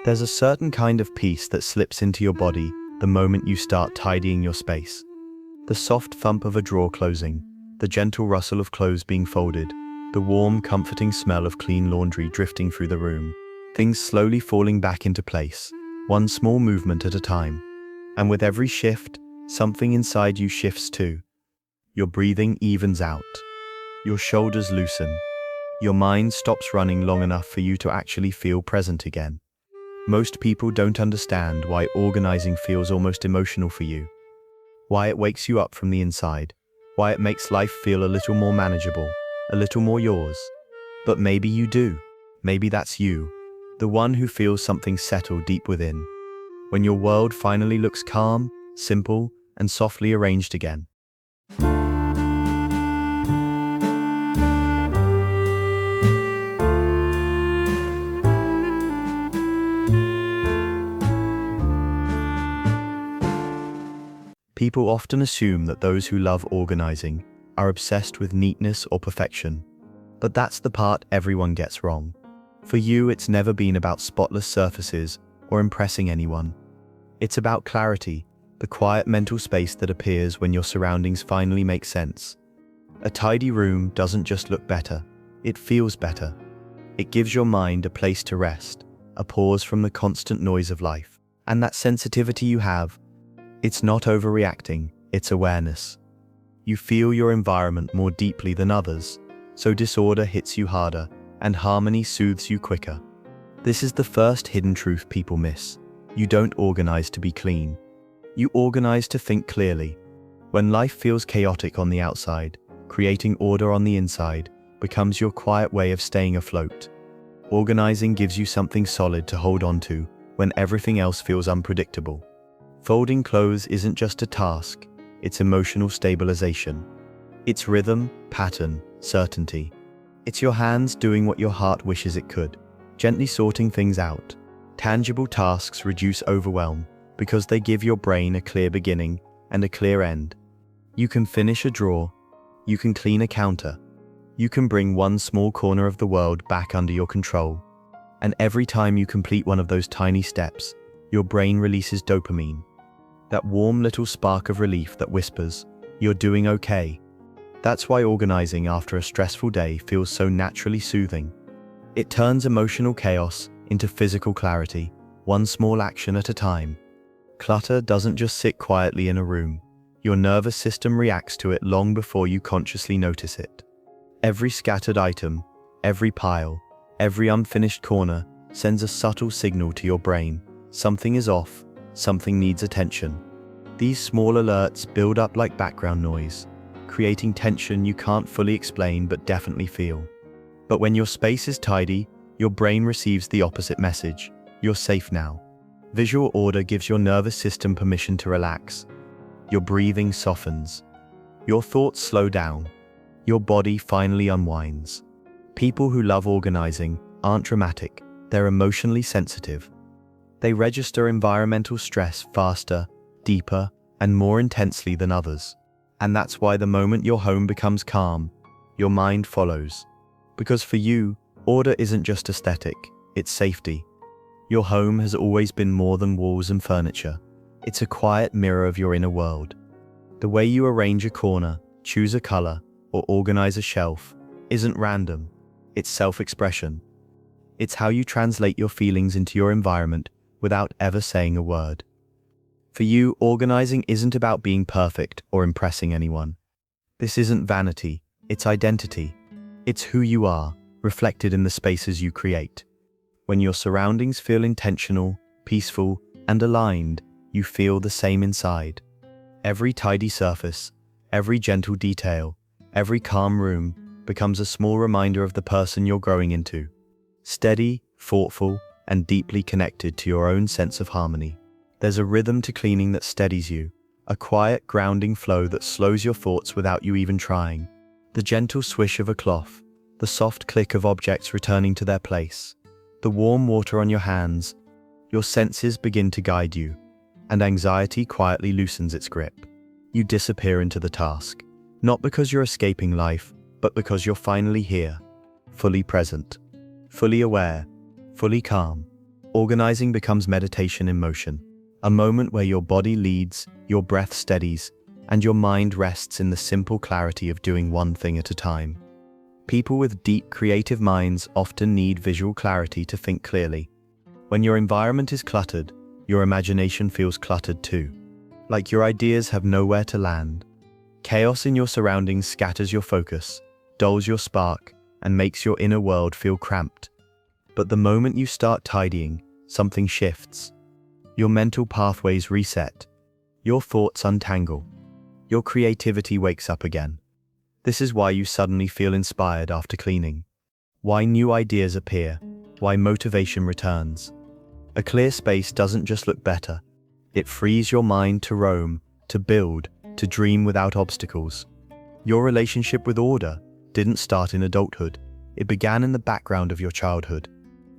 There's a certain kind of peace that slips into your body the moment you start tidying your space. The soft thump of a drawer closing, the gentle rustle of clothes being folded, the warm, comforting smell of clean laundry drifting through the room. Things slowly falling back into place, one small movement at a time. And with every shift, something inside you shifts too. Your breathing evens out. Your shoulders loosen. Your mind stops running long enough for you to actually feel present again. Most people don't understand why organizing feels almost emotional for you, why it wakes you up from the inside, why it makes life feel a little more manageable, a little more yours. But maybe you do. Maybe that's you, the one who feels something settle deep within, when your world finally looks calm, simple, and softly arranged again. People often assume that those who love organizing are obsessed with neatness or perfection, but that's the part everyone gets wrong. For you, it's never been about spotless surfaces or impressing anyone. It's about clarity, the quiet mental space that appears when your surroundings finally make sense. A tidy room doesn't just look better, it feels better. It gives your mind a place to rest, a pause from the constant noise of life. And that sensitivity you have, it's not overreacting, it's awareness. You feel your environment more deeply than others, so disorder hits you harder and harmony soothes you quicker. This is the first hidden truth people miss. You don't organize to be clean. You organize to think clearly. When life feels chaotic on the outside, creating order on the inside becomes your quiet way of staying afloat. Organizing gives you something solid to hold on to when everything else feels unpredictable. Folding clothes isn't just a task, it's emotional stabilization. It's rhythm, pattern, certainty. It's your hands doing what your heart wishes it could, gently sorting things out. Tangible tasks reduce overwhelm because they give your brain a clear beginning and a clear end. You can finish a drawer, you can clean a counter, you can bring one small corner of the world back under your control. And every time you complete one of those tiny steps, your brain releases dopamine. That warm little spark of relief that whispers, "You're doing okay." That's why organizing after a stressful day feels so naturally soothing. It turns emotional chaos into physical clarity, one small action at a time. Clutter doesn't just sit quietly in a room. Your nervous system reacts to it long before you consciously notice it. Every scattered item, every pile, every unfinished corner sends a subtle signal to your brain. Something is off, something needs attention. These small alerts build up like background noise, creating tension you can't fully explain but definitely feel. But when your space is tidy, your brain receives the opposite message. You're safe now. Visual order gives your nervous system permission to relax. Your breathing softens. Your thoughts slow down. Your body finally unwinds. People who love organizing aren't dramatic, they're emotionally sensitive. They register environmental stress faster, deeper, and more intensely than others. And that's why the moment your home becomes calm, your mind follows. Because for you, order isn't just aesthetic, it's safety. Your home has always been more than walls and furniture. It's a quiet mirror of your inner world. The way you arrange a corner, choose a color, or organize a shelf isn't random. It's self-expression. It's how you translate your feelings into your environment without ever saying a word. For you, organizing isn't about being perfect or impressing anyone. This isn't vanity, it's identity. It's who you are, reflected in the spaces you create. When your surroundings feel intentional, peaceful, and aligned, you feel the same inside. Every tidy surface, every gentle detail, every calm room becomes a small reminder of the person you're growing into. Steady, thoughtful, and deeply connected to your own sense of harmony. There's a rhythm to cleaning that steadies you, a quiet, grounding flow that slows your thoughts without you even trying. The gentle swish of a cloth, the soft click of objects returning to their place, the warm water on your hands, your senses begin to guide you, and anxiety quietly loosens its grip. You disappear into the task, not because you're escaping life, but because you're finally here, fully present, fully aware, fully calm. Organizing becomes meditation in motion, a moment where your body leads, your breath steadies, and your mind rests in the simple clarity of doing one thing at a time. People with deep creative minds often need visual clarity to think clearly. When your environment is cluttered, your imagination feels cluttered too. Like your ideas have nowhere to land. Chaos in your surroundings scatters your focus, dulls your spark, and makes your inner world feel cramped. But the moment you start tidying, something shifts. Your mental pathways reset. Your thoughts untangle. Your creativity wakes up again. This is why you suddenly feel inspired after cleaning. Why new ideas appear. Why motivation returns. A clear space doesn't just look better. It frees your mind to roam, to build, to dream without obstacles. Your relationship with order didn't start in adulthood. It began in the background of your childhood.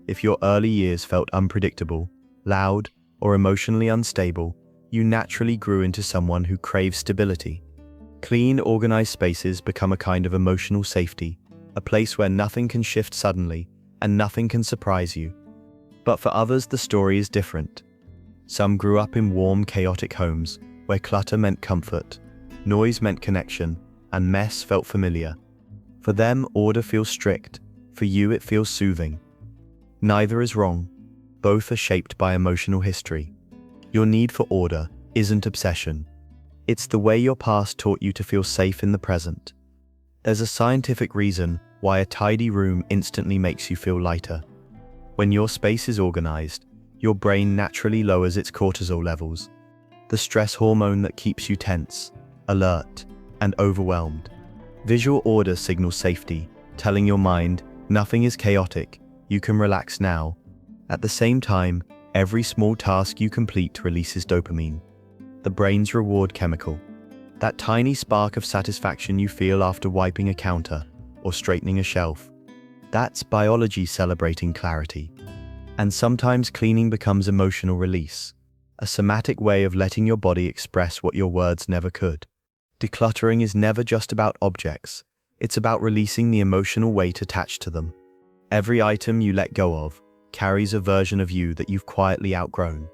If your early years felt unpredictable, loud, or emotionally unstable, you naturally grew into someone who craves stability. Clean, organized spaces become a kind of emotional safety, a place where nothing can shift suddenly and nothing can surprise you. But for others, the story is different. Some grew up in warm, chaotic homes where clutter meant comfort, noise meant connection, and mess felt familiar. For them, order feels strict. For you, it feels soothing. Neither is wrong. Both are shaped by emotional history. Your need for order isn't obsession. It's the way your past taught you to feel safe in the present. There's a scientific reason why a tidy room instantly makes you feel lighter. When your space is organized, your brain naturally lowers its cortisol levels, the stress hormone that keeps you tense, alert, and overwhelmed. Visual order signals safety, telling your mind, nothing is chaotic, you can relax now. At the same time, every small task you complete releases dopamine, the brain's reward chemical. That tiny spark of satisfaction you feel after wiping a counter or straightening a shelf. That's biology celebrating clarity. And sometimes cleaning becomes emotional release, a somatic way of letting your body express what your words never could. Decluttering is never just about objects, it's about releasing the emotional weight attached to them. Every item you let go of carries a version of you that you've quietly outgrown.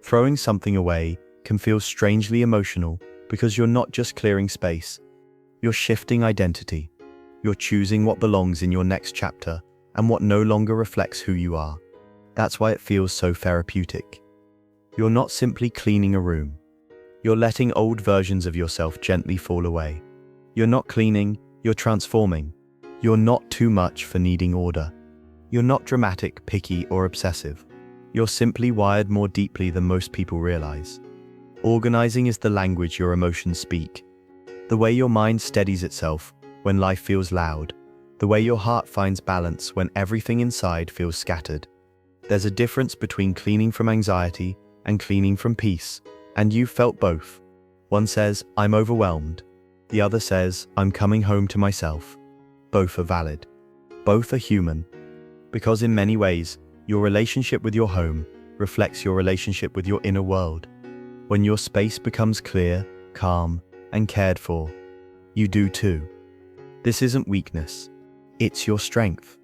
Throwing something away can feel strangely emotional because you're not just clearing space, you're shifting identity. You're choosing what belongs in your next chapter and what no longer reflects who you are. That's why it feels so therapeutic. You're not simply cleaning a room. You're letting old versions of yourself gently fall away. You're not cleaning, you're transforming. You're not too much for needing order. You're not dramatic, picky, or obsessive. You're simply wired more deeply than most people realize. Organizing is the language your emotions speak. The way your mind steadies itself when life feels loud. The way your heart finds balance when everything inside feels scattered. There's a difference between cleaning from anxiety and cleaning from peace, and you've felt both. One says, I'm overwhelmed. The other says, I'm coming home to myself. Both are valid. Both are human. Because in many ways, your relationship with your home reflects your relationship with your inner world. When your space becomes clear, calm, and cared for, you do too. This isn't weakness. It's your strength.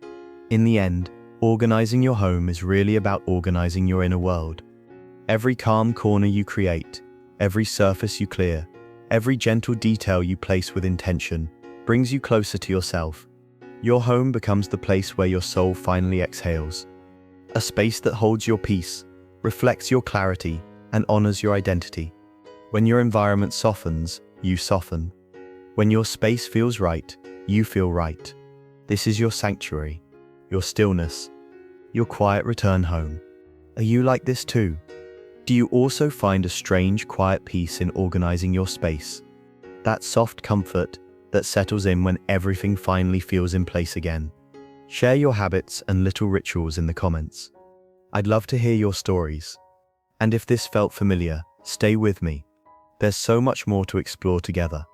In the end, organizing your home is really about organizing your inner world. Every calm corner you create, every surface you clear, every gentle detail you place with intention brings you closer to yourself. Your home becomes the place where your soul finally exhales. A space that holds your peace, reflects your clarity, and honors your identity. When your environment softens, you soften. When your space feels right, you feel right. This is your sanctuary, your stillness, your quiet return home. Are you like this too? Do you also find a strange, quiet peace in organizing your space? That soft comfort that settles in when everything finally feels in place again. Share your habits and little rituals in the comments. I'd love to hear your stories. And if this felt familiar, stay with me. There's so much more to explore together.